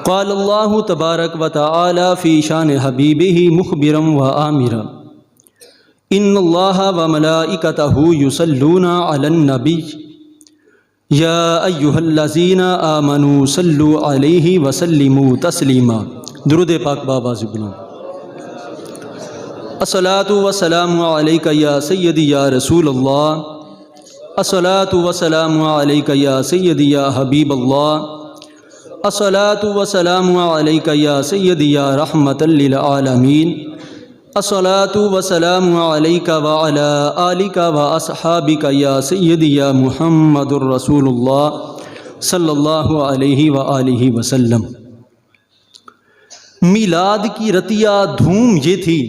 قال اللہ تبارک و تعالی فی شان حبیبہ مخبرا و آمرا ان اللہ و ملائکتہ یصلون علی النبی یا ایہا الذین آمنوا صلوا علیہ وسلموا تسلیما۔ درود پاک بآواز بلند۔ الصلاۃ والسلام علیک یا سیدی یا رسول اللہ، الصلاۃ والسلام علیک یا سیدی یا حبیب اللہ، الصلاۃ والسلام علیک یا سیدی یا رحمۃ للعالمین، الصلاۃ والسلام علیک وعلی آلک واصحابک یا سیدی یا محمد الرسول اللہ صلی اللہ علیہ وآلہ وسلم۔ میلاد کی رتیا دھوم یہ تھی،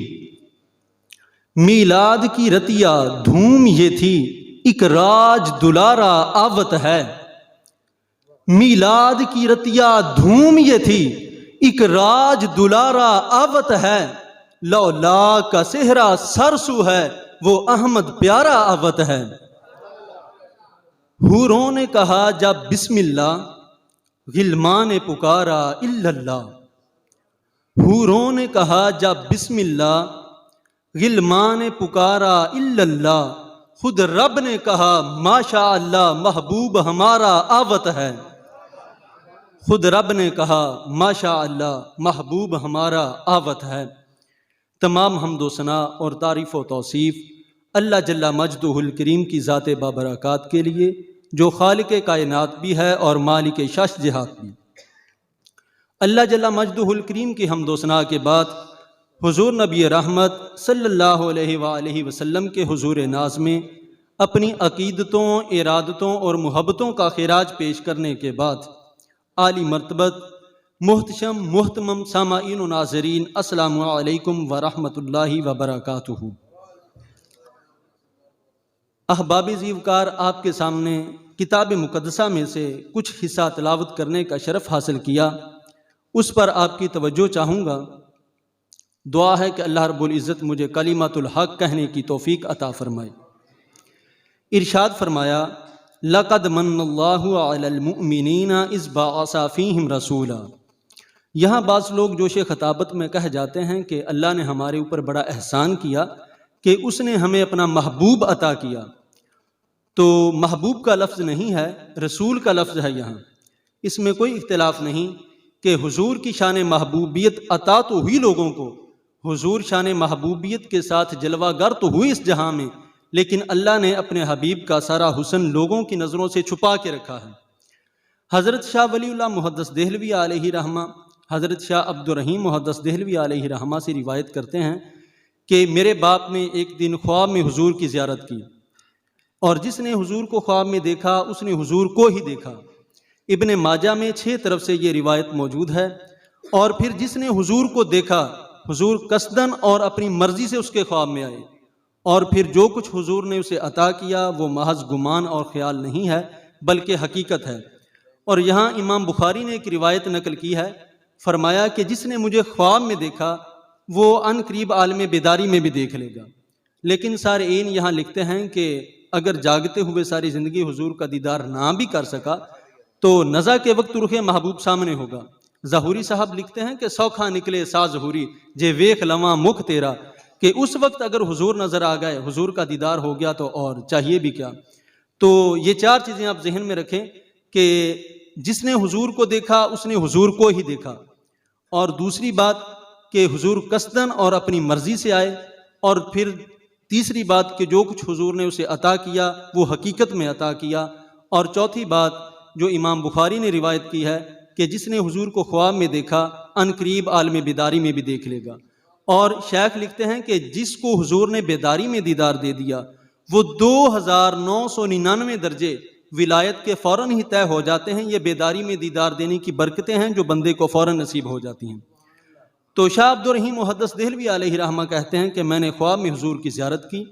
میلاد کی رتیا دھوم یہ تھی، ایک راج دلارا آوت ہے۔ میلاد کی رتیا دھوم یہ تھی، ایک راج دلارا آوت ہے، لولا کا صحرا سرسو ہے، وہ احمد پیارا آوت ہے۔ حوروں نے کہا جب بسم اللہ، غلمان نے پکارا الا اللہ۔ حوروں نے کہا جب بسم اللہ، غلمان نے پکارا الا اللہ، خود رب نے کہا ماشاء اللہ محبوب ہمارا آوت ہے۔ خود رب نے کہا ماشاء اللہ محبوب ہمارا آوت ہے۔ تمام حمد و ثنا اور تعریف و توصیف اللہ جل مجدہ الکریم کی ذات بابرکات کے لیے، جو خالق کائنات بھی ہے اور مالک شش جہات بھی۔ اللہ جل مجدہ الکریم کی حمد و ثنا کے بعد حضور نبی رحمت صلی اللہ علیہ وآلہ وسلم کے حضور ناز میں اپنی عقیدتوں، ارادتوں اور محبتوں کا خراج پیش کرنے کے بعد عالی مرتبت محتشم محتمم سامعین و ناظرین، السلام علیکم ورحمۃ اللہ وبرکاتہ۔ احباب زیوکار، آپ کے سامنے کتاب مقدسہ میں سے کچھ حصہ تلاوت کرنے کا شرف حاصل کیا، اس پر آپ کی توجہ چاہوں گا۔ دعا ہے کہ اللہ رب العزت مجھے کلمۃ الحق کہنے کی توفیق عطا فرمائے۔ ارشاد فرمایا لقد من اللہ علی المؤمنین اذ بعث فیہم رسولا۔ یہاں بعض لوگ جوش خطابت میں کہہ جاتے ہیں کہ اللہ نے ہمارے اوپر بڑا احسان کیا کہ اس نے ہمیں اپنا محبوب عطا کیا۔ تو محبوب کا لفظ نہیں ہے، رسول کا لفظ ہے یہاں۔ اس میں کوئی اختلاف نہیں کہ حضور کی شان محبوبیت عطا تو ہوئی لوگوں کو، حضور شان محبوبیت کے ساتھ جلوہ گر تو ہوئی اس جہاں میں، لیکن اللہ نے اپنے حبیب کا سارا حسن لوگوں کی نظروں سے چھپا کے رکھا ہے۔ حضرت شاہ ولی اللہ محدث دہلوی علیہ رحمہ، حضرت شاہ عبد الرحیم محدث دہلوی علیہ رحمہ سے روایت کرتے ہیں کہ میرے باپ نے ایک دن خواب میں حضور کی زیارت کی، اور جس نے حضور کو خواب میں دیکھا اس نے حضور کو ہی دیکھا۔ ابن ماجہ میں 6 طرف سے یہ روایت موجود ہے۔ اور پھر جس نے حضور کو دیکھا، حضور قصداً اور اپنی مرضی سے اس کے خواب میں آئے، اور پھر جو کچھ حضور نے اسے عطا کیا وہ محض گمان اور خیال نہیں ہے بلکہ حقیقت ہے۔ اور یہاں امام بخاری نے ایک روایت نقل کی ہے، فرمایا کہ جس نے مجھے خواب میں دیکھا وہ ان قریب عالم بیداری میں بھی دیکھ لے گا۔ لیکن سارئین یہاں لکھتے ہیں کہ اگر جاگتے ہوئے ساری زندگی حضور کا دیدار نہ بھی کر سکا تو نزع کے وقت رخ محبوب سامنے ہوگا۔ ظہوری صاحب لکھتے ہیں کہ سوکھا نکلے سا ظہوری جے ویخ لواں مکھ تیرا، کہ اس وقت اگر حضور نظر آ گئے، حضور کا دیدار ہو گیا تو اور چاہیے بھی کیا۔ تو یہ 4 چیزیں آپ ذہن میں رکھیں کہ جس نے حضور کو دیکھا اس نے حضور کو ہی دیکھا، اور دوسری بات کہ حضور قصداً اور اپنی مرضی سے آئے، اور پھر تیسری بات کہ جو کچھ حضور نے اسے عطا کیا وہ حقیقت میں عطا کیا، اور چوتھی بات جو امام بخاری نے روایت کی ہے کہ جس نے حضور کو خواب میں دیکھا ان قریب عالم بیداری میں بھی دیکھ لے گا۔ اور شیخ لکھتے ہیں کہ جس کو حضور نے بیداری میں دیدار دے دیا وہ 2999 درجے ولایت کے فوراً ہی طے ہو جاتے ہیں۔ یہ بیداری میں دیدار دینے کی برکتیں ہیں جو بندے کو فوراً نصیب ہو جاتی ہیں۔ تو شاہ عبد الرحیم محدث دہلوی علیہ رحمہ کہتے ہیں کہ میں نے خواب میں حضور کی زیارت کی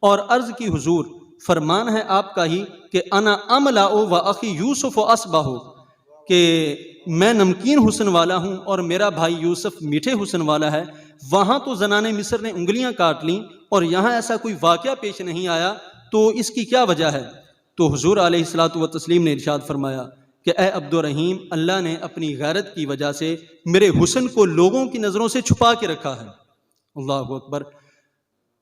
اور عرض کی حضور فرمان ہے آپ کا ہی کہ انا املا و اخی یوسف و اصبہ، کہ میں نمکین حسن والا ہوں اور میرا بھائی یوسف میٹھے حسن والا ہے۔ وہاں تو زنان مصر نے انگلیاں کاٹ لیں اور یہاں ایسا کوئی واقعہ پیش نہیں آیا، تو اس کی کیا وجہ ہے؟ تو حضور علیہ الصلوۃ والتسلیم نے ارشاد فرمایا کہ اے عبد الرحیم، اللہ نے اپنی غیرت کی وجہ سے میرے حسن کو لوگوں کی نظروں سے چھپا کے رکھا ہے۔ اللہ اکبر۔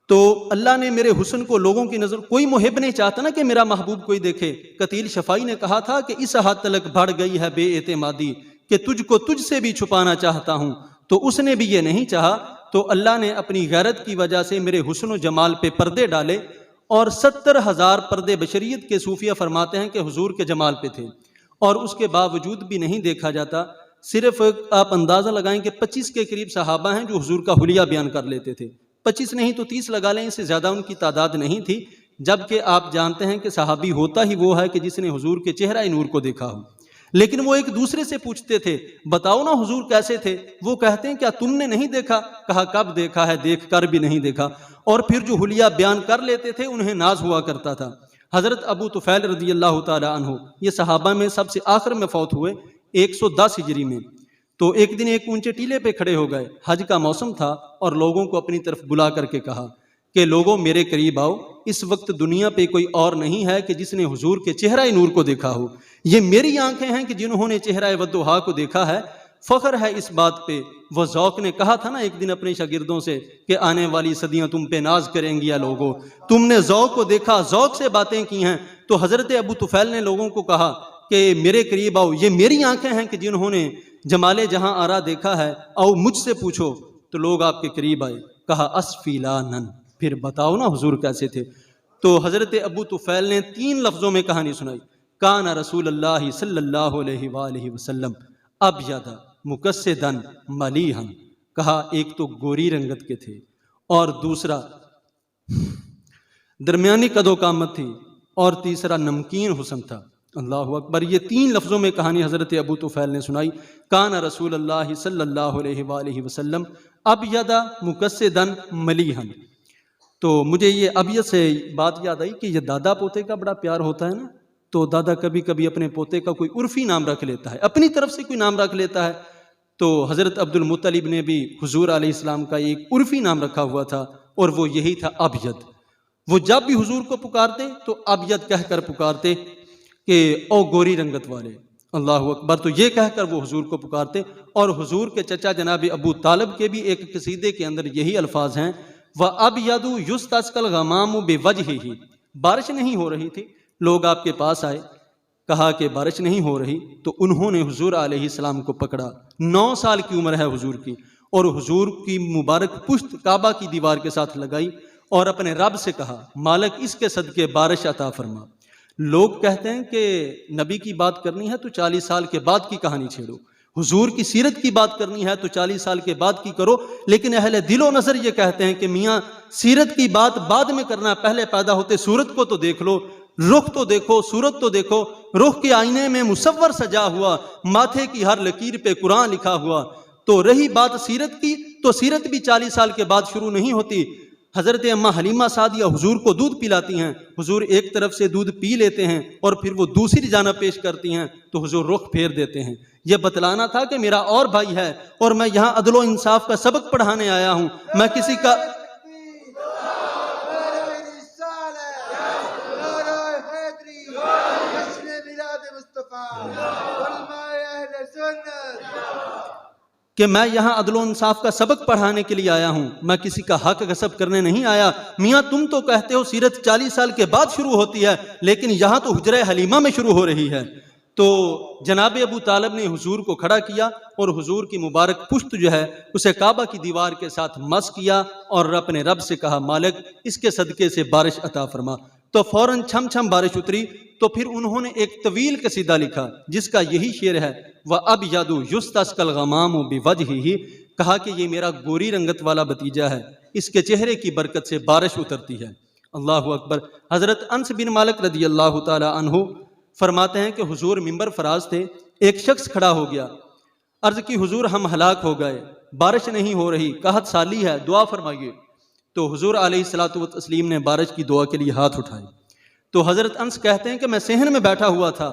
تو اللہ نے میرے حسن کو لوگوں کی نظر، کوئی محب نہیں چاہتا نا کہ میرا محبوب کوئی دیکھے۔ قتیل شفائی نے کہا تھا کہ اس حد تک بڑھ گئی ہے بے اعتمادی کہ تجھ کو تجھ سے بھی چھپانا چاہتا ہوں، تو اس نے بھی یہ نہیں چاہا، تو اللہ نے اپنی غیرت کی وجہ سے میرے حسن و جمال پہ پردے ڈالے، اور 70,000 پردے بشریت کے صوفیہ فرماتے ہیں کہ حضور کے جمال پہ تھے، اور اس کے باوجود بھی نہیں دیکھا جاتا۔ صرف آپ اندازہ لگائیں کہ 25 کے قریب صحابہ ہیں جو حضور کا حلیہ بیان کر لیتے تھے، 25 نہیں تو 30 لگا لیں، اس سے زیادہ ان کی تعداد نہیں تھی، جبکہ آپ جانتے ہیں کہ صحابی ہوتا ہی وہ ہے کہ جس نے حضور کے چہرہ نور کو دیکھا ہو۔ لیکن وہ ایک دوسرے سے پوچھتے تھے، بتاؤ نا حضور کیسے تھے؟ وہ کہتے ہیں کیا تم نے نہیں دیکھا؟ کہا کب دیکھا ہے، دیکھ کر بھی نہیں دیکھا۔ اور پھر جو حلیہ بیان کر لیتے تھے انہیں ناز ہوا کرتا تھا۔ حضرت ابو طفیل رضی اللہ تعالی عنہ، یہ صحابہ میں سب سے آخر میں فوت ہوئے 110 ہجری میں۔ تو ایک دن ایک اونچے ٹیلے پہ کھڑے ہو گئے، حج کا موسم تھا، اور لوگوں کو اپنی طرف بلا کر کے کہا کہ لوگوں میرے قریب آؤ، اس وقت دنیا پہ کوئی اور نہیں ہے کہ جس نے حضور کے چہرہ نور کو دیکھا ہو، یہ میری آنکھیں ہیں کہ جنہوں نے چہرہ ودھا کو دیکھا ہے، فخر ہے اس بات پہ۔ وہ ذوق نے کہا تھا نا ایک دن اپنے شاگردوں سے کہ آنے والی صدیاں تم پہ ناز کریں گی یا لوگوں، تم نے ذوق کو دیکھا، ذوق سے باتیں کی ہیں۔ تو حضرت ابو طفیل نے لوگوں کو کہا کہ میرے قریب آؤ، یہ میری آنکھیں ہیں کہ جنہوں نے جمال جہاں آرا دیکھا ہے، آؤ مجھ سے پوچھو۔ تو لوگ آپ کے قریب آئے، کہا اسفی لا نن، پھر بتاؤ نا حضور کیسے تھے؟ تو حضرت ابو طفیل نے 3 لفظوں میں کہانی سنائی، کان رسول اللہ صلی اللہ علیہ وآلہ وسلم ابیض مکسدن ملیحا، کہا ایک تو گوری رنگت کے تھے، اور دوسرا درمیانی قد و قامت تھی، اور تیسرا نمکین حسن تھا۔ اللہ اکبر۔ یہ 3 لفظوں میں کہانی حضرت ابو طفیل نے سنائی، کان رسول اللہ صلی اللہ علیہ وآلہ وسلم ابیض مکسدن ملیحا۔ تو مجھے یہ ابیض سے بات یاد آئی کہ یہ دادا پوتے کا بڑا پیار ہوتا ہے نا، تو دادا کبھی کبھی اپنے پوتے کا کوئی عرفی نام رکھ لیتا ہے، اپنی طرف سے کوئی نام رکھ لیتا ہے۔ تو حضرت عبد المطلب نے بھی حضور علیہ السلام کا ایک عرفی نام رکھا ہوا تھا، اور وہ یہی تھا ابیض۔ وہ جب بھی حضور کو پکارتے تو ابیض کہہ کر پکارتے کہ او گوری رنگت والے، اللہ اکبر۔ تو یہ کہہ کر وہ حضور کو پکارتے، اور حضور کے چچا جناب ابو طالب کے بھی ایک قصیدے کے اندر یہی الفاظ ہیں، وَأَبْيَضُ يُسْتَسْقَى الْغَمَامُ بِوَجْهِهِ۔ بارش نہیں ہو رہی تھی، لوگ آپ کے پاس آئے، کہا کہ بارش نہیں ہو رہی، تو انہوں نے حضور علیہ السلام کو پکڑا، 9 سال کی عمر ہے حضور کی، اور حضور کی مبارک پشت کعبہ کی دیوار کے ساتھ لگائی، اور اپنے رب سے کہا مالک اس کے صدقے بارش عطا فرما۔ لوگ کہتے ہیں کہ نبی کی بات کرنی ہے تو 40 سال کے بعد کی کہانی چھیڑو، حضور کی سیرت کی بات کرنی ہے تو 40 سال کے بعد کی کرو، لیکن اہل دل و نظر یہ کہتے ہیں کہ میاں سیرت کی بات بعد میں کرنا، پہلے پیدا ہوتے صورت کو تو دیکھ لو، رخ تو دیکھو، صورت تو دیکھو، رخ کے آئینے میں مصور سجا ہوا، ماتھے کی ہر لکیر پہ قرآن لکھا ہوا۔ تو رہی بات سیرت کی، تو سیرت بھی 40 سال کے بعد شروع نہیں ہوتی۔ حضرت اماں حلیمہ سعدیہ حضور کو دودھ پلاتی ہیں، حضور ایک طرف سے دودھ پی لیتے ہیں اور پھر وہ دوسری جانب پیش کرتی ہیں تو حضور رخ پھیر دیتے ہیں۔ یہ بتلانا تھا کہ میرا اور بھائی ہے، اور میں یہاں عدل و انصاف کا سبق پڑھانے آیا ہوں، میں کسی کا کہ میں یہاں عدل و انصاف کا سبق پڑھانے کے لیے آیا ہوں، میں کسی کا حق غصب کرنے نہیں آیا۔ میاں تم تو کہتے ہو سیرت 40 سال کے بعد شروع ہوتی ہے، لیکن یہاں تو حجرہ حلیمہ میں شروع ہو رہی ہے۔ تو جناب ابو طالب نے حضور کو کھڑا کیا اور حضور کی مبارک پشت جو ہے اسے کعبہ کی دیوار کے ساتھ مس کیا اور اپنے رب سے کہا مالک اس کے صدقے سے بارش عطا فرما۔ تو فوراً چھم چھم بارش اتری۔ تو پھر انہوں نے ایک طویل قصیدہ لکھا جس کا یہی شعر ہے، وَأَبْيَضُ يُسْتَسْقَى الْغَمَامُ بِوَجْهِهِ، کہا کہ یہ میرا گوری رنگت والا بھتیجا ہے، اس کے چہرے کی برکت سے بارش اترتی ہے۔ اللہ اکبر۔ حضرت انس بن مالک رضی اللہ تعالی عنہ فرماتے ہیں کہ حضور منبر فراز تھے، ایک شخص کھڑا ہو گیا، عرض کی حضور ہم ہلاک ہو گئے، بارش نہیں ہو رہی، قحط سالی ہے، دعا فرمائیے۔ تو حضور علیہ الصلوۃ والتسلیم نے بارش کی دعا کے لیے ہاتھ اٹھائے۔ تو حضرت انس کہتے ہیں کہ میں صحن میں بیٹھا ہوا تھا،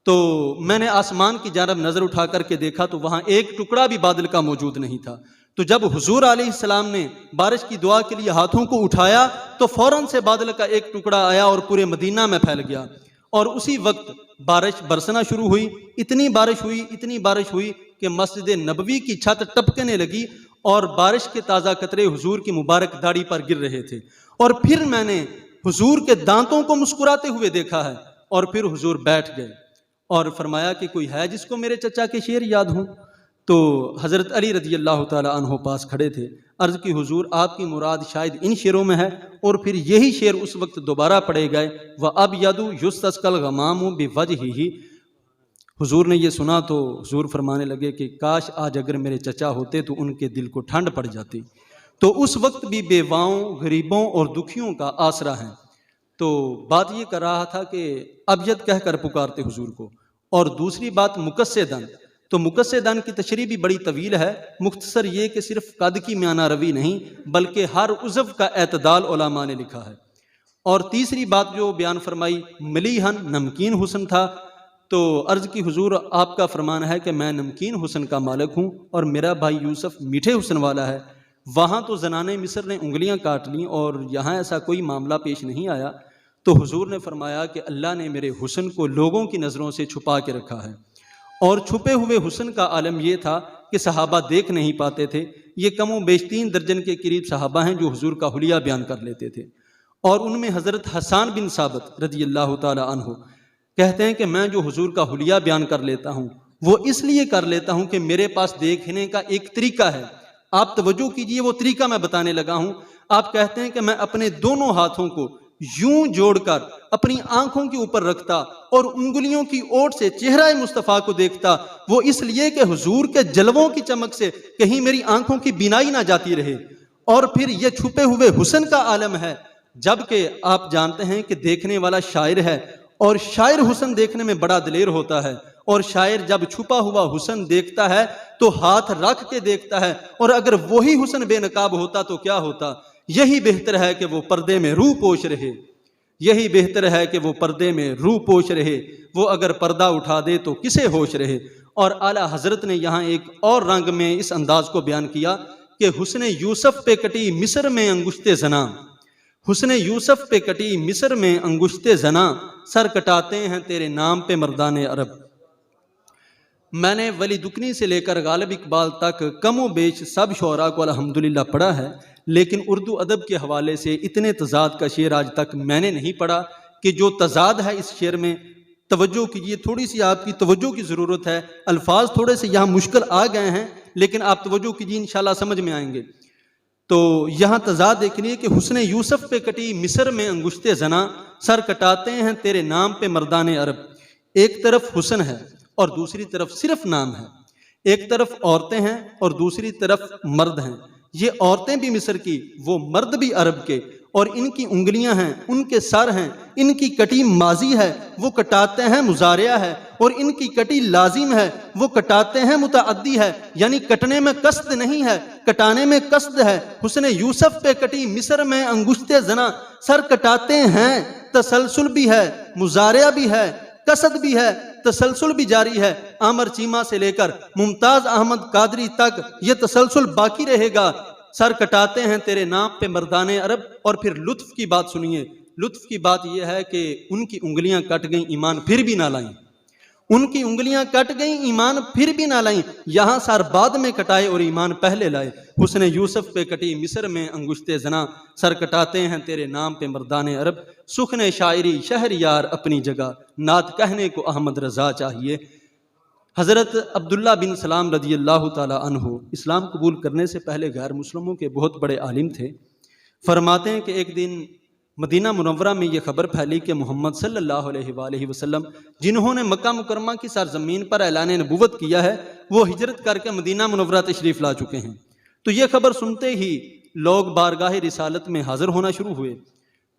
تو میں نے آسمان کی جانب نظر اٹھا کر کے دیکھا تو وہاں ایک ٹکڑا بھی بادل کا موجود نہیں تھا۔ تو جب حضور علیہ السلام نے بارش کی دعا کے لیے ہاتھوں کو اٹھایا تو فوراً سے بادل کا ایک ٹکڑا آیا اور پورے مدینہ میں پھیل گیا، اور اسی وقت بارش برسنا شروع ہوئی. اتنی بارش ہوئی کہ مسجد نبوی کی چھت ٹپکنے لگی اور بارش کے تازہ قطرے حضور کی مبارک داڑھی پر گر رہے تھے. اور پھر میں نے حضور کے دانتوں کو مسکراتے ہوئے دیکھا ہے. اور پھر حضور بیٹھ گئے اور فرمایا کہ کوئی ہے جس کو میرے چچا کے شعر یاد ہوں؟ تو حضرت علی رضی اللہ تعالی عنہ پاس کھڑے تھے. عرض کی حضور آپ کی مراد شاید ان شعروں میں ہے. اور پھر یہی شعر اس وقت دوبارہ پڑھے گئے. وَأَبْيَضُ يُسْتَسْقَى الْغَمَامُ بِوَجْهِهِ. حضور نے یہ سنا تو حضور فرمانے لگے کہ کاش آج اگر میرے چچا ہوتے تو ان کے دل کو ٹھنڈ پڑ جاتی. تو اس وقت بھی بیواؤں، غریبوں اور دکھیوں کا آسرا ہے. تو بات یہ کر رہا تھا کہ ابیض کہہ کر پکارتے حضور کو. اور دوسری بات مقصدن. تو مقصدن کی تشریح بھی بڑی طویل ہے. مختصر یہ کہ صرف قد کی میانہ روی نہیں بلکہ ہر عضو کا اعتدال علماء نے لکھا ہے. اور تیسری بات جو بیان فرمائی ملیحن، نمکین حسن تھا. تو عرض کی حضور آپ کا فرمان ہے کہ میں نمکین حسن کا مالک ہوں اور میرا بھائی یوسف میٹھے حسن والا ہے. وہاں تو زنانِ مصر نے انگلیاں کاٹ لیں اور یہاں ایسا کوئی معاملہ پیش نہیں آیا. تو حضور نے فرمایا کہ اللہ نے میرے حسن کو لوگوں کی نظروں سے چھپا کے رکھا ہے. اور چھپے ہوئے حسن کا عالم یہ تھا کہ صحابہ دیکھ نہیں پاتے تھے. یہ کم و بیش 3 درجن کے قریب صحابہ ہیں جو حضور کا حلیہ بیان کر لیتے تھے. اور ان میں حضرت حسان بن ثابت رضی اللہ تعالی عنہ کہتے ہیں کہ میں جو حضور کا حلیہ بیان کر لیتا ہوں وہ اس لیے کر لیتا ہوں کہ میرے پاس دیکھنے کا ایک طریقہ ہے. آپ توجہ کیجئے، وہ طریقہ میں بتانے لگا ہوں. آپ کہتے ہیں کہ میں اپنے دونوں ہاتھوں کو یوں جوڑ کر اپنی آنکھوں کے اوپر رکھتا اور انگلیوں کی اوٹ سے چہرہ مصطفیٰ کو دیکھتا. وہ اس لیے کہ حضور کے جلووں کی چمک سے کہیں میری آنکھوں کی بینائی نہ جاتی رہے. اور پھر یہ چھپے ہوئے حسن کا عالم ہے. جبکہ آپ جانتے ہیں کہ دیکھنے والا شاعر ہے اور شاعر حسن دیکھنے میں بڑا دلیر ہوتا ہے. اور شاعر جب چھپا ہوا حسن دیکھتا ہے تو ہاتھ رکھ کے دیکھتا ہے. اور اگر وہی حسن بے نقاب ہوتا تو کیا ہوتا؟ یہی بہتر ہے کہ وہ پردے میں روح پوش رہے. یہی بہتر ہے کہ وہ پردے میں روح پوش رہے. وہ اگر پردہ اٹھا دے تو کسے ہوش رہے. اور اعلیٰ حضرت نے یہاں ایک اور رنگ میں اس انداز کو بیان کیا کہ حسن یوسف پہ کٹی مصر میں انگشت زنا. حسن یوسف پہ کٹی مصر میں انگشت زنا، سر کٹاتے ہیں تیرے نام پہ مردان عرب. میں نے ولی دکنی سے لے کر غالب اقبال تک کم و بیش سب شعراء کو الحمدللہ پڑھا ہے، لیکن اردو ادب کے حوالے سے اتنے تضاد کا شعر آج تک میں نے نہیں پڑھا کہ جو تضاد ہے اس شعر میں. توجہ کیجیے، تھوڑی سی آپ کی توجہ کی ضرورت ہے. الفاظ تھوڑے سے یہاں مشکل آ گئے ہیں لیکن آپ توجہ کیجیے، انشاءاللہ سمجھ میں آئیں گے. تو یہاں تضاد دیکھنی ہے کہ حسن یوسف پہ کٹی مصر میں انگشت زنا، سر کٹاتے ہیں تیرے نام پہ مردان عرب. ایک طرف حسن ہے اور دوسری طرف صرف نام ہے. ایک طرف عورتیں ہیں اور دوسری طرف مرد ہیں. یہ عورتیں بھی مصر کی، وہ مرد بھی عرب کے. اور ان کی انگلیاں ہیں، ان کے سر ہیں. ان کی کٹی ماضی ہے، وہ کٹاتے ہیں مضارعہ ہے. اور ان کی کٹی لازم ہے، وہ کٹاتے ہیں متعدی ہے. یعنی کٹنے میں قصد نہیں ہے، کٹانے میں قصد ہے. حسن یوسف پہ کٹی مصر میں انگشت زنا، سر کٹاتے ہیں. تسلسل بھی ہے، مضارعہ بھی ہے، قصد بھی ہے، تسلسل بھی جاری ہے. عامر چیمہ سے لے کر ممتاز احمد قادری تک یہ تسلسل باقی رہے گا. سر کٹاتے ہیں تیرے نام پہ مردان عرب. اور پھر لطف کی بات سنیے. لطف کی بات یہ ہے کہ ان کی انگلیاں کٹ گئیں، ایمان پھر بھی نہ لائیں. ان کی انگلیاں کٹ گئیں، ایمان پھر بھی نہ لائیں. یہاں سر بعد میں کٹائے اور ایمان پہلے لائے. حسن یوسف پہ کٹی مصر میں انگشت زنا، سر کٹاتے ہیں تیرے نام پہ مردان عرب. سخن شاعری شہر یار اپنی جگہ، نعت کہنے کو احمد رضا چاہیے. حضرت عبداللہ بن سلام رضی اللہ تعالی عنہ اسلام قبول کرنے سے پہلے غیر مسلموں کے بہت بڑے عالم تھے. فرماتے ہیں کہ ایک دن مدینہ منورہ میں یہ خبر پھیلی کہ محمد صلی اللہ علیہ وآلہ وسلم جنہوں نے مکہ مکرمہ کی سرزمین پر اعلان نبوت کیا ہے وہ ہجرت کر کے مدینہ منورہ تشریف لا چکے ہیں. تو یہ خبر سنتے ہی لوگ بارگاہ رسالت میں حاضر ہونا شروع ہوئے.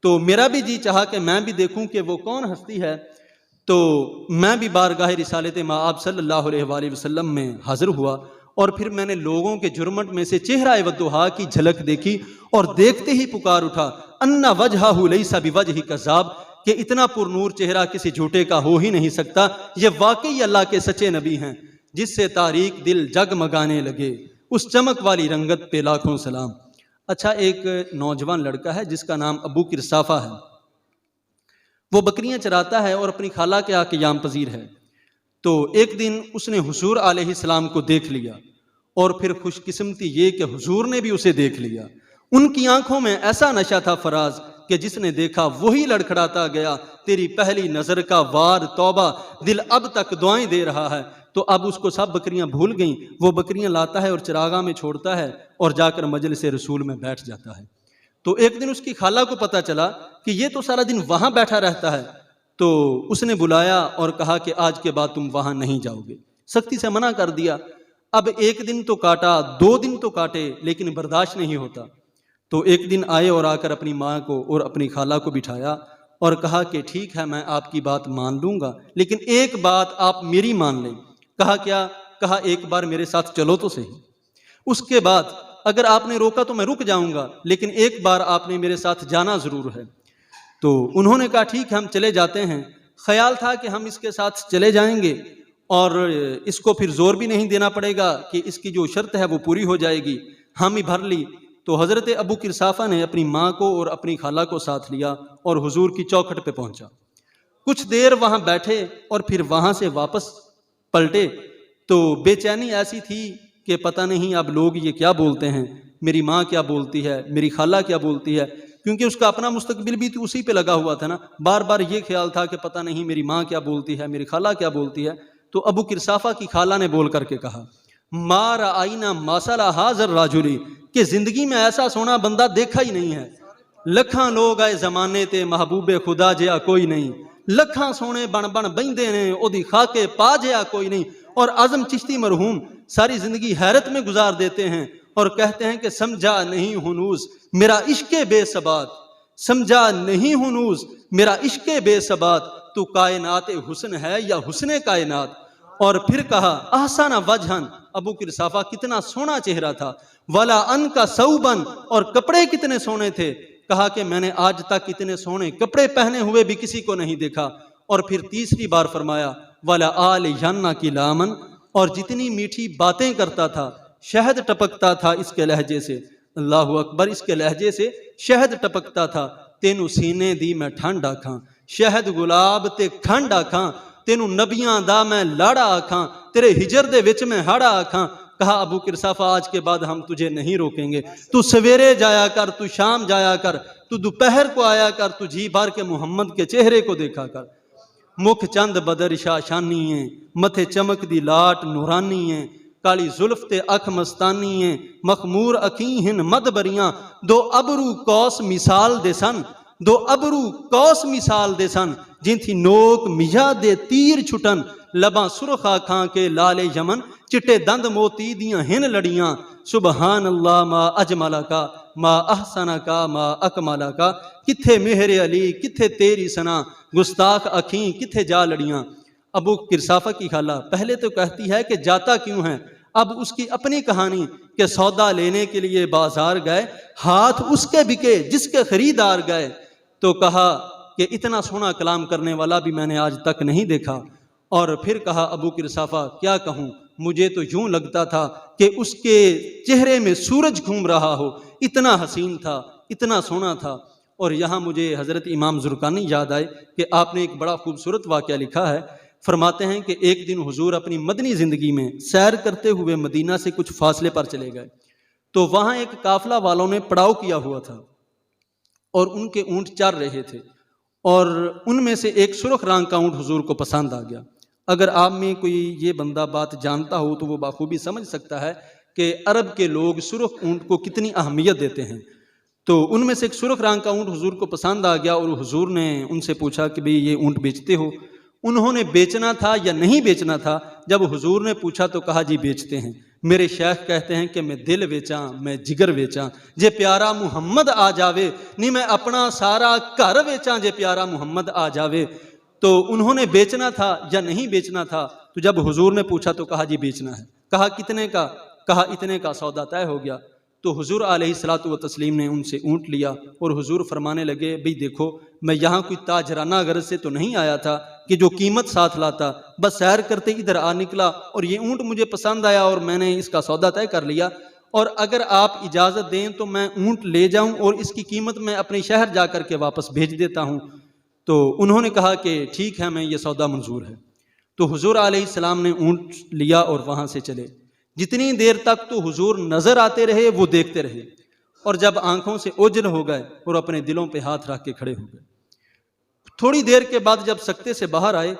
تو میرا بھی جی چاہا کہ میں بھی دیکھوں کہ وہ کون ہستی ہے. تو میں بھی بارگاہ رسالت مآب صلی اللہ علیہ وآلہ وسلم میں حاضر ہوا. اور پھر میں نے لوگوں کے جرمٹ میں سے چہرہ والضحیٰ کی جھلک دیکھی اور دیکھتے ہی پکار اٹھا ان وجہہ لیس بوجہ کذاب، کہ اتنا پر نور چہرہ کسی جھوٹے کا ہو ہی نہیں سکتا. یہ واقعی اللہ کے سچے نبی ہیں جس سے تاریک دل جگمگانے لگے. اس چمک والی رنگت پہ لاکھوں سلام. اچھا، ایک نوجوان لڑکا ہے جس کا نام ابو کرسافہ ہے. وہ بکریاں چراتا ہے اور اپنی خالہ کے آ قیام پذیر ہے۔ تو ایک دن اس نے حضور علیہ السلام کو دیکھ لیا، اور پھر خوش قسمتی یہ کہ حضور نے بھی اسے دیکھ لیا۔ ان کی آنکھوں میں ایسا نشہ تھا فراز کہ جس نے دیکھا وہی لڑکھڑاتا گیا، تیری پہلی نظر کا وار توبہ، دل اب تک دعائیں دے رہا ہے۔ تو اب اس کو سب بکریاں بھول گئیں، وہ بکریاں لاتا ہے اور چراغاں میں چھوڑتا ہے اور جا کر مجلس رسول میں بیٹھ جاتا ہے۔ تو ایک دن اس کی خالہ کو پتہ چلا کہ یہ تو سارا دن وہاں بیٹھا رہتا ہے، تو اس نے بلایا اور کہا کہ آج کے بعد تم وہاں نہیں جاؤ گے، سختی سے منع کر دیا۔ اب ایک دن تو کاٹا، 2 دن تو کاٹے، لیکن برداشت نہیں ہوتا۔ تو ایک دن آئے اور آ کر اپنی ماں کو اور اپنی خالہ کو بٹھایا اور کہا کہ ٹھیک ہے میں آپ کی بات مان لوں گا، لیکن ایک بات آپ میری مان لیں۔ کہا کیا؟ کہا ایک بار میرے ساتھ چلو تو صحیح، اس کے بعد اگر آپ نے روکا تو میں رک جاؤں گا، لیکن ایک بار آپ نے میرے ساتھ جانا ضرور ہے۔ تو انہوں نے کہا ٹھیک ہے ہم چلے جاتے ہیں۔ خیال تھا کہ ہم اس کے ساتھ چلے جائیں گے اور اس کو پھر زور بھی نہیں دینا پڑے گا کہ اس کی جو شرط ہے وہ پوری ہو جائے گی، حامی بھر لی۔ تو حضرت ابو قرصافہ نے اپنی ماں کو اور اپنی خالہ کو ساتھ لیا اور حضور کی چوکھٹ پہ پہنچا۔ کچھ دیر وہاں بیٹھے اور پھر وہاں سے واپس پلٹے تو بے چینی ایسی تھی کہ پتہ نہیں اب لوگ یہ کیا بولتے ہیں، میری ماں کیا بولتی ہے، میری خالہ کیا بولتی ہے، کیونکہ اس کا اپنا مستقبل بھی تو اسی پہ لگا ہوا تھا نا۔ بار بار یہ خیال تھا کہ پتہ نہیں میری ماں کیا بولتی ہے، میری خالہ کیا بولتی ہے۔ تو ابو قرصافہ کی خالہ نے بول کر کے کہا ما رأینا مثل ھذا الرجل، کہ زندگی میں ایسا سونا بندہ دیکھا ہی نہیں ہے۔ لکھاں لوگ آئے زمانے تے محبوب خدا جیا کوئی نہیں، لکھاں سونے بن بن بہندے نے او دی خاکے پا جیا کوئی نہیں۔ اور اعظم چشتی مرحوم ساری زندگی حیرت میں گزار دیتے ہیں اور کہتے ہیں کہ سمجھا نہیں ہنوز میرا عشق بے ثبات، سمجھا نہیں ہنوز میرا عشق بے ثبات، تو کائنات حسن ہے یا حسن کائنات۔ اور پھر کہا احسن وجہن، ابو قرصافہ کتنا سونا چہرہ تھا، ولا ان کا ثوبن، اور کپڑے کتنے سونے تھے۔ کہا کہ میں نے آج تک اتنے سونے کپڑے پہنے ہوئے بھی کسی کو نہیں دیکھا۔ اور پھر تیسری بار فرمایا ولا آل ینا کی لامن، اور جتنی میٹھی باتیں کرتا تھا، شہد ٹپکتا تھا اس کے لہجے سے، اللہ اکبر، اس کے لہجے سے شہد ٹپکتا تھا۔ تینوں سینے دی میں ٹھنڈ آکھاں، شہد گلاب تے کھنڈ آکھاں، تینوں نبیاں دا میں لاڑا آکھاں، تیرے ہجر دے وچ میں ہاڑا آکھاں۔ کہا ابو قرصافہ آج کے بعد ہم تجھے نہیں روکیں گے، تو سویرے جایا کر، تو شام جایا کر، تو دوپہر کو آیا کر، تو جی بھر کے محمد کے چہرے کو دیکھا کر۔ مکھ چند بدر شاشانی ہیں، متھے چمک دی لاٹ نورانی ہیں، کالی زلف تے اکھ مستانی ہیں، مخمور اکھیں ہن مد بریاں، دو ابرو کوس مثال دے سن، دو ابرو کوس مثال دے سن، جن تھی نوک میجا دے تیر چھٹن، لباں سرخ آکھاں کے لال یمن، چٹے دند موتی دیاں ہن لڑیاں۔ سبحان اللہ ما اجملا کا ما احسنا کا ما اکملا کا، کتھے مہر علی کتھے تیری سنا، گستاخ اکھیں کتھے جا لڑیاں۔ ابو قرصافہ کی خالہ پہلے تو کہتی ہے کہ جاتا کیوں ہے، اب اس کی اپنی کہانی کہ سودا لینے کے لیے بازار گئے، ہاتھ اس کے بکے جس کے خریدار گئے۔ تو کہا کہ اتنا سونا کلام کرنے والا بھی میں نے آج تک نہیں دیکھا۔ اور پھر کہا ابو قرصافہ کیا کہوں، مجھے تو یوں لگتا تھا کہ اس کے چہرے میں سورج گھوم رہا ہو، اتنا حسین تھا، اتنا سونا تھا۔ اور یہاں مجھے حضرت امام زرقانی یاد آئے کہ آپ نے ایک بڑا خوبصورت واقعہ لکھا ہے۔ فرماتے ہیں کہ ایک دن حضور اپنی مدنی زندگی میں سیر کرتے ہوئے مدینہ سے کچھ فاصلے پر چلے گئے، تو وہاں ایک قافلہ والوں نے پڑاؤ کیا ہوا تھا اور ان کے اونٹ چر رہے تھے، اور ان میں سے ایک سرخ رنگ کا اونٹ حضور کو پسند آ گیا۔ اگر آپ میں کوئی یہ بندہ بات جانتا ہو تو وہ بخوبی سمجھ سکتا ہے کہ عرب کے لوگ سرخ اونٹ کو کتنی اہمیت دیتے ہیں۔ تو ان میں سے ایک سرخ رنگ کا اونٹ حضور کو پسند آ گیا، اور حضور نے ان سے پوچھا کہ بھئی یہ اونٹ بیچتے ہو؟ انہوں نے بیچنا تھا یا نہیں بیچنا تھا، جب حضور نے پوچھا تو کہا جی بیچتے ہیں۔ میرے شیخ کہتے ہیں کہ میں دل ویچاں، میں جگر ویچاں، جے پیارا محمد آ جاوے، نہیں میں اپنا سارا گھر ویچاں جے پیارا محمد آ جاوے۔ تو انہوں نے بیچنا تھا یا نہیں بیچنا تھا، تو جب حضور نے پوچھا تو کہا جی بیچنا ہے۔ کہا کتنے کا؟ کہا اتنے کا، سودا طے ہو گیا۔ تو حضور علیہ الصلوۃ والتسلیم نے ان سے اونٹ لیا اور حضور فرمانے لگے بھئی دیکھو میں یہاں کوئی تاجرانہ غرض سے تو نہیں آیا تھا کہ جو قیمت ساتھ لاتا، بس سیر کرتے ادھر آ نکلا اور یہ اونٹ مجھے پسند آیا اور میں نے اس کا سودا طے کر لیا، اور اگر آپ اجازت دیں تو میں اونٹ لے جاؤں اور اس کی قیمت میں اپنے شہر جا کر کے واپس بھیج دیتا ہوں۔ تو انہوں نے کہا کہ ٹھیک ہے، میں یہ سودا منظور ہے۔ تو حضور علیہ السلام نے اونٹ لیا اور وہاں سے چلے۔ جتنی دیر تک تو حضور نظر آتے رہے، وہ دیکھتے رہے، اور جب آنکھوں سے اوجھل ہو گئے اور اپنے دلوں پہ ہاتھ رکھ کے کھڑے ہو گئے۔ تھوڑی دیر کے بعد جب سکتے سے باہر آئے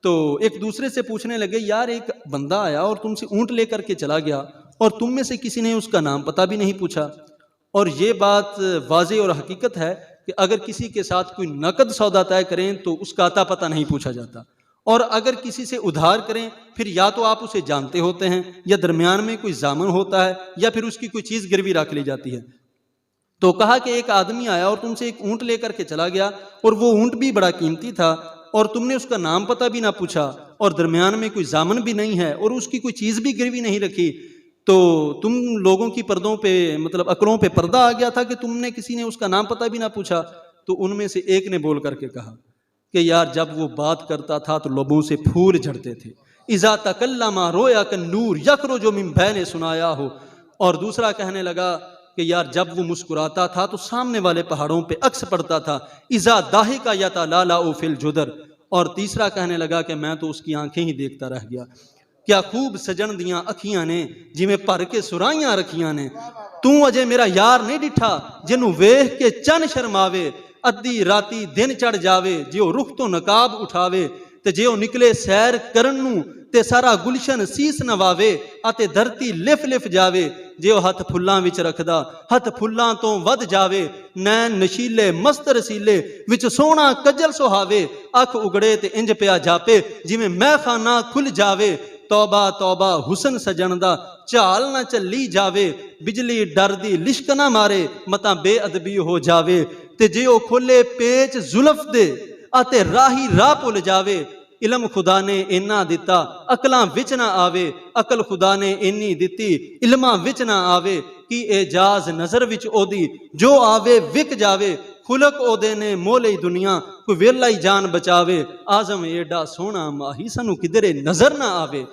تو ایک دوسرے سے پوچھنے لگے، یار ایک بندہ آیا اور تم سے اونٹ لے کر کے چلا گیا اور تم میں سے کسی نے اس کا نام پتہ بھی نہیں پوچھا۔ اور یہ بات واضح اور حقیقت ہے کہ اگر کسی کے ساتھ کوئی نقد سودا طے کریں تو اس کا عطا پتہ نہیں پوچھا جاتا، اور اگر کسی سے ادھار کریں پھر یا تو آپ اسے جانتے ہوتے ہیں، یا درمیان میں کوئی ضامن ہوتا ہے، یا پھر اس کی کوئی چیز گروی رکھ لی جاتی ہے۔ تو کہا کہ ایک آدمی آیا اور تم سے ایک اونٹ لے کر کے چلا گیا، اور وہ اونٹ بھی بڑا قیمتی تھا، اور تم نے اس کا نام پتہ بھی نہ پوچھا، اور درمیان میں کوئی ضامن بھی نہیں ہے، اور اس کی کوئی چیز بھی گروی نہیں رکھی، تو تم لوگوں کی پردوں پہ عقلوں پہ پردہ آ گیا تھا کہ تم نے کسی نے اس کا نام پتہ بھی نہ پوچھا۔ تو ان میں سے ایک نے بول کر کے کہا کہ یار جب وہ بات کرتا تھا تو لبوں سے پھول جھڑتے تھے، اذا تکلم رویا کالنور یخرج من بین سنایا ہو۔ اور دوسرا کہنے لگا کہ یار جب وہ مسکراتا تھا تو سامنے والے پہاڑوں پہ عکس پڑتا تھا، اذا ضاحک یتلالا فی الجدر۔ اور تیسرا کہنے لگا کہ میں تو اس کی آنکھیں ہی دیکھتا رہ گیا، کیا خوب سجن دیاں اکھیاں نے جویں پر کے سرائیاں رکھیاں نے، تو اجے میرا یار نہیں ڈٹھا جنوں ویکھ کے چن شرماوے، ادھی راتی دن چڑھ جاوے جیو رخ تو نقاب اٹھاوے، تے جیو نکلے سیر کرن نوں تے سارا گلشن سیس نواوے، اتے دھرتی لف لف جاوے جیو ہاتھ پھلاں وچ رکھدا ہاتھ پھلاں تو ود جاوے، نین نشیلے مست رسیلے وچ سونا کجل سہاوے، اکھ اگڑے تے انج پیا جاپے جویں مے خانہ کھل جاوے، توبہ توبہ حسن سجن دا چال نہ چلی جاوے، بجلی ڈر دی لشک نہ مارے متا بے ادبی ہو جاوے، تے جیو کھولے پیچ زلف دے اتے راہی راہ بھول جاوے، علم خدا نے اینا دیتا عقلاں وچ نہ آوے، عقل خدا نے اینی دتی علماں وچ نہ آوے، کی اعجاز نظر وچ او دی جو آوے وک جاوے، خلق او دے نے مولے دنیا کوئی ویلا ہی جان بچاوے، آزم ایڈا سونا ماہی سنو کدھرے نظر نہ آوے۔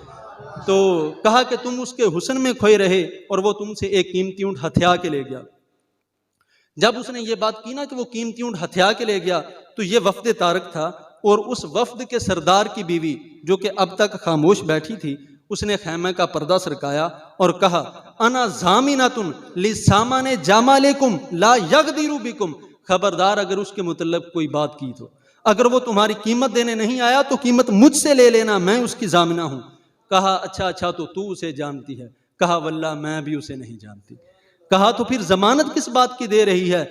تو کہا کہ تم اس کے حسن میں کھوئے رہے اور وہ تم سے ایک قیمتی اونٹ ہتھیا کے لے گیا۔ جب اس نے یہ بات کی نا کہ وہ قیمتی اونٹ ہتھیا کے لے گیا، تو یہ وفد طارق تھا، اور اس وفد کے سردار کی بیوی جو کہ اب تک خاموش بیٹھی تھی، اس نے خیمہ کا پردہ سرکایا اور کہا انا ضامنۃ لسامان جمالکم لا یغدر بکم، خبردار اگر اس کے متعلق کوئی بات کی تو اگر وہ تمہاری قیمت دینے نہیں آیا تو قیمت مجھ سے لے لینا، میں اس کی ضامنہ ہوں۔ کہا اچھا تو اسے جانتی ہے؟ کہا واللہ میں بھی اسے نہیں جانتی۔ کہا تو پھر ضمانت کس بات کی دے رہی ہے؟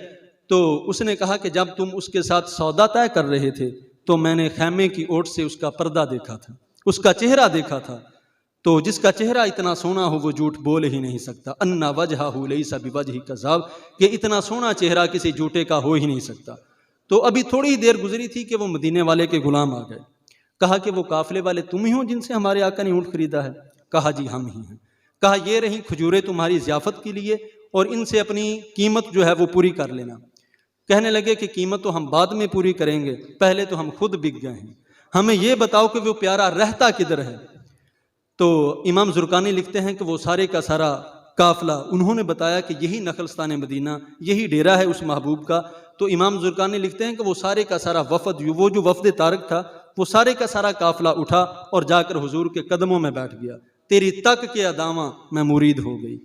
تو اس نے کہا کہ جب تم اس کے ساتھ سودا طے کر رہے تھے تو میں نے خیمے کی اوٹ سے اس کا پردہ دیکھا تھا، اس کا چہرہ دیکھا تھا، تو جس کا چہرہ اتنا سونا ہو وہ جھوٹ بول ہی نہیں سکتا، انا وجہہ لیس بوجہ کذاب، کہ اتنا سونا چہرہ کسی جھوٹے کا ہو ہی نہیں سکتا۔ تو ابھی تھوڑی دیر گزری تھی کہ وہ مدینے والے کے غلام آ گئے۔ کہا کہ وہ قافلے والے تم ہی ہو جن سے ہمارے آقا نے اونٹ خریدا ہے؟ کہا جی ہم ہی ہیں۔ کہا یہ رہی کھجوریں تمہاری ضیافت کے لیے، اور ان سے اپنی قیمت جو ہے وہ پوری کر لینا۔ کہنے لگے کہ قیمت تو ہم بعد میں پوری کریں گے، پہلے تو ہم خود بک گئے ہیں، ہمیں یہ بتاؤ کہ وہ پیارا رہتا کدھر ہے؟ تو امام زرقانی لکھتے ہیں کہ وہ سارے کا سارا قافلہ انہوں نے بتایا کہ یہی نخلستان مدینہ، یہی ڈیرا ہے اس محبوب کا۔ تو امام زرقانی لکھتے ہیں کہ وہ سارے کا سارا وفد، وہ جو وفد طارق تھا، وہ سارے کا سارا قافلہ اٹھا اور جا کر حضور کے قدموں میں بیٹھ گیا۔ تیری تک کے اداماں میں مرید ہو گئی۔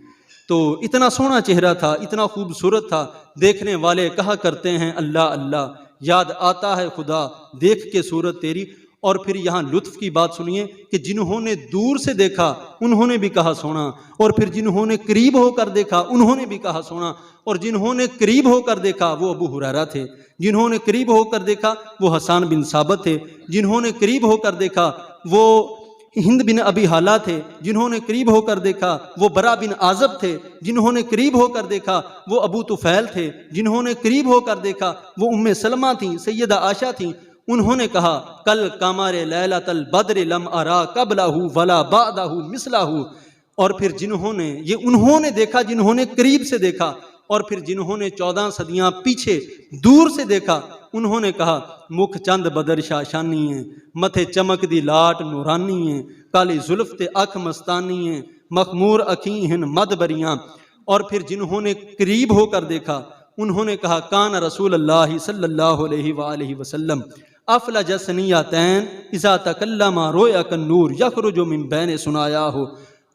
تو اتنا سونا چہرہ تھا، اتنا خوبصورت تھا، دیکھنے والے کہا کرتے ہیں اللہ اللہ، یاد آتا ہے خدا دیکھ کے صورت تیری۔ اور پھر یہاں لطف کی بات سنیے کہ جنہوں نے دور سے دیکھا انہوں نے بھی کہا سونا، اور پھر جنہوں نے قریب ہو کر دیکھا انہوں نے بھی کہا سونا، اور جنہوں نے قریب ہو کر دیکھا وہ ابو ہریرہ تھے، جنہوں نے قریب ہو کر دیکھا وہ حسان بن ثابت تھے، جنہوں نے قریب ہو کر دیکھا وہ ہند بن ابی حالہ تھے، جنہوں نے قریب ہو کر دیکھا وہ برا بن عازب تھے، جنہوں نے قریب ہو کر دیکھا وہ ابو طفیل تھے، جنہوں نے قریب ہو کر دیکھا وہ ام سلمہ تھیں، سیدہ عائشہ تھیں۔ انہوں نے کہا کل قمر لیلۃ البدر لم ارا قبلہ ولا بعدہ مثلہ۔ اور پھر انہوں نے دیکھا جنہوں نے قریب سے دیکھا، اور پھر جنہوں نے 14 صدیاں پیچھے دور سے دیکھا انہوں نے کہا مکھ چند بدر شاشانی ہیں، متھے چمک دی لاٹ نورانی ہیں، کالی زلف تے اکھ مستانی ہیں، مخمور اکھیں ہن مد بریاں۔ اور پھر جنہوں نے قریب ہو کر دیکھا انہوں نے کہا کان رسول اللہ صلی اللہ علیہ وآلہ وسلم افلج ثنیتین اذا تکلم رویا کالنور یخرج من بین ثنایاہ،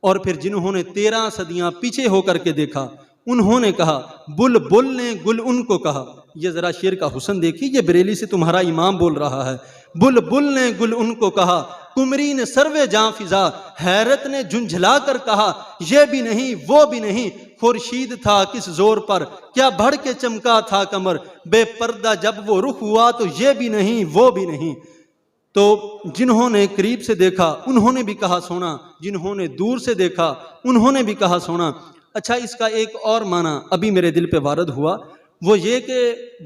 اور پھر جنہوں نے 13 صدیاں پیچھے ہو کر کے دیکھا انہوں نے کہا بلبل نے گل ان کو کہا. یہ ذرا شعر کا حسن دیکھیے، یہ بریلی سے تمہارا امام بول رہا ہے. بلبل نے گل ان کو کہا، کمری نے سروے جاں فضا، حیرت نے جھنجھلا کر کہا یہ بھی نہیں وہ بھی نہیں، خورشید تھا کس زور پر کیا بڑھ کے چمکا تھا کمر، بے پردہ جب وہ رخ ہوا تو یہ بھی نہیں وہ بھی نہیں. تو جنہوں نے قریب سے دیکھا انہوں نے بھی کہا سونا، جنہوں نے دور سے دیکھا انہوں نے بھی کہا سونا. اچھا، اس کا ایک اور معنی ابھی میرے دل پہ وارد ہوا، وہ یہ کہ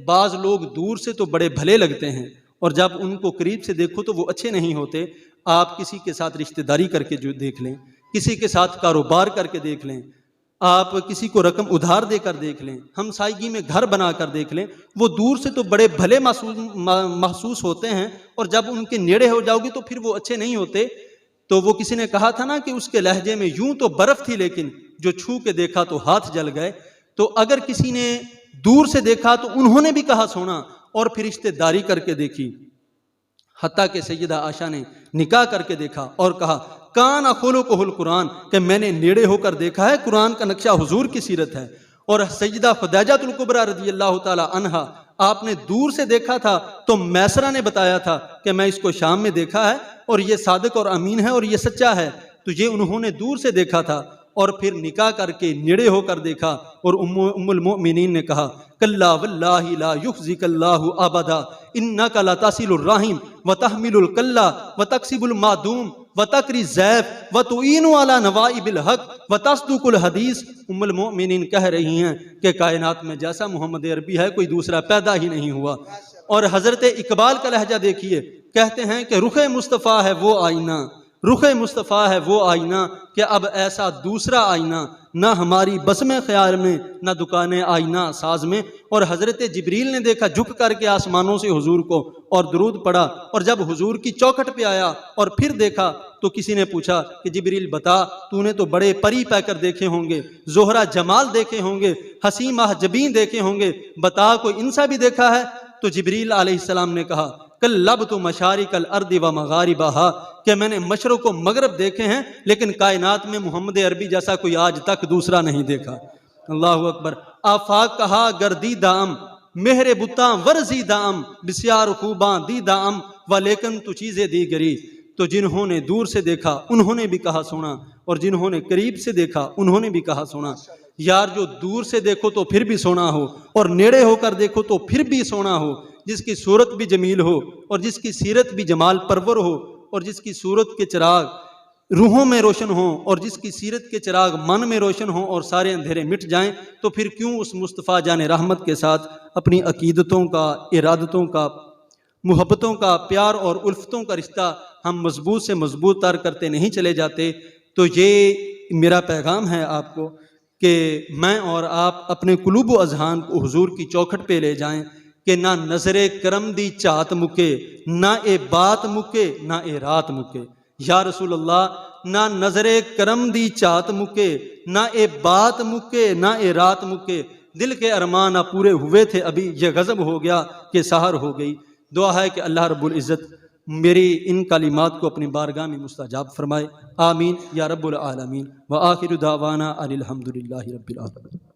بعض لوگ دور سے تو بڑے بھلے لگتے ہیں اور جب ان کو قریب سے دیکھو تو وہ اچھے نہیں ہوتے. آپ کسی کے ساتھ رشتہ داری کر کے جو دیکھ لیں، کسی کے ساتھ کاروبار کر کے دیکھ لیں، آپ کسی کو رقم ادھار دے کر دیکھ لیں، ہمسائیگی میں گھر بنا کر دیکھ لیں، وہ دور سے تو بڑے بھلے محسوس ہوتے ہیں اور جب ان کے نیڑے ہو جاؤ گے تو پھر وہ اچھے نہیں ہوتے. تو وہ کسی نے کہا تھا نا کہ اس کے لہجے میں یوں تو برف تھی لیکن جو چھو کے دیکھا تو ہاتھ جل گئے. تو اگر کسی نے دور سے دیکھا تو انہوں نے بھی کہا سونا اور پھر رشتہ داری کر کے دیکھی، حتیٰ کہ سیدہ عائشہ نے نکاح کر کے دیکھا اور کہا کان خلقہ القرآن، کہ میں نے نیڑے ہو کر دیکھا ہے قرآن کا نقشہ حضور کی سیرت ہے. اور سیدہ خدیجہ الکبریٰ رضی اللہ تعالی عنہا، آپ نے دور سے دیکھا تھا تو میسرہ نے بتایا تھا کہ میں اس کو شام میں دیکھا ہے اور یہ صادق اور امین ہے اور یہ سچا ہے. تو یہ انہوں نے دور سے دیکھا تھا اور پھر نکاح کر کے نیڑے ہو کر دیکھا. اور ام المؤمنین نے کہا کلا واللہ لا یخزک اللہ ابدا انک لتصل الرحم وتحمل الکلا وتکسب المعدوم وتقری الضیف وتعین علی نوائب الحق وتصدق الحدیث. ام المؤمنین کہہ رہی ہیں کہ کائنات میں جیسا محمد عربی ہے کوئی دوسرا پیدا ہی نہیں ہوا. اور حضرت اقبال کا لہجہ دیکھیے، کہتے ہیں کہ رخ مصطفیٰ ہے وہ آئینہ، رخ مصطفیٰ ہے وہ آئینہ کہ اب ایسا دوسرا آئینہ نہ ہماری بزم خیال میں نہ دکان آئینہ ساز میں. اور حضرت جبریل نے دیکھا جھک کر کے آسمانوں سے حضور کو اور درود پڑھا، اور جب حضور کی چوکھٹ پہ آیا اور پھر دیکھا تو کسی نے پوچھا کہ جبریل بتا، تو نے تو بڑے پری پیکر دیکھے ہوں گے، زہرہ جمال دیکھے ہوں گے، حسین محجبین دیکھے ہوں گے، بتا کوئی انسا بھی دیکھا ہے؟ تو جبریل علیہ السلام نے کہا کلبت مشارق الارض و مغاربہا، کہ میں نے مشرق و مغرب دیکھے ہیں لیکن کائنات میں محمد عربی جیسا کوئی آج تک دوسرا نہیں دیکھا. اللہ اکبر. آفاق کہا گردی دام مہر بتاں ورزی دام بسیار خوباں دی دام و لیکن تو چیزیں دی گری. تو جنہوں نے دور سے دیکھا انہوں نے بھی کہا سونا اور جنہوں نے قریب سے دیکھا انہوں نے بھی کہا سونا. یار جو دور سے دیکھو تو پھر بھی سونا ہو اور نیڑے ہو کر دیکھو تو پھر بھی سونا ہو، جس کی صورت بھی جمیل ہو اور جس کی سیرت بھی جمال پرور ہو اور جس کی صورت کے چراغ روحوں میں روشن ہوں اور جس کی سیرت کے چراغ من میں روشن ہوں اور سارے اندھیرے مٹ جائیں، تو پھر کیوں اس مصطفیٰ جان رحمت کے ساتھ اپنی عقیدتوں کا، ارادتوں کا، محبتوں کا، پیار اور الفتوں کا رشتہ ہم مضبوط سے مضبوط تر کرتے نہیں چلے جاتے. تو یہ میرا پیغام ہے آپ کو کہ میں اور آپ اپنے قلوب و اذہان کو حضور کی چوکھٹ پہ لے جائیں کہ نہ نظر کرم دی چاہت مکے، نہ اے بات مکے، نہ اے رات مکے. یا رسول اللہ، نہ نظر کرم دی چاہت مکے، نہ اے بات مکے، نہ اے رات مکے. دل کے ارمان پورے ہوئے تھے ابھی یہ غضب ہو گیا کہ سحر ہو گئی. دعا ہے کہ اللہ رب العزت میری ان کلمات کو اپنی بارگاہ میں مستجاب فرمائے. آمین یا رب العالمین. وآخر دعوانا ان الحمد للہ رب العالمین.